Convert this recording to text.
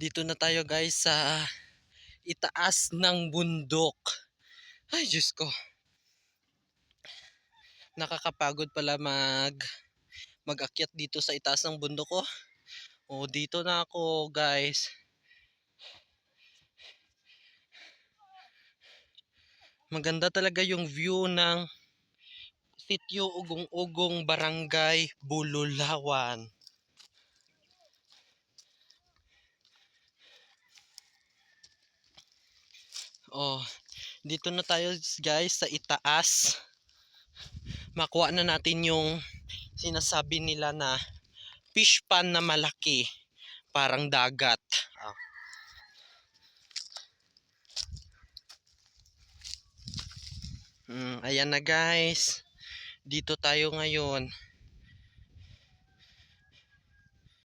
Dito na tayo guys sa itaas ng bundok. Ay Diyos ko. Nakakapagod pala mag-akyat dito sa itaas ng bundok ko. Oh, dito na ako guys. Maganda talaga yung view ng Sitio Ugong-Ugong, Barangay Bululawan. Oh, dito na tayo guys sa itaas. Makuha na natin yung sinasabi nila na fish pan na malaki, parang dagat. Oh. Ayan na guys. Dito tayo ngayon.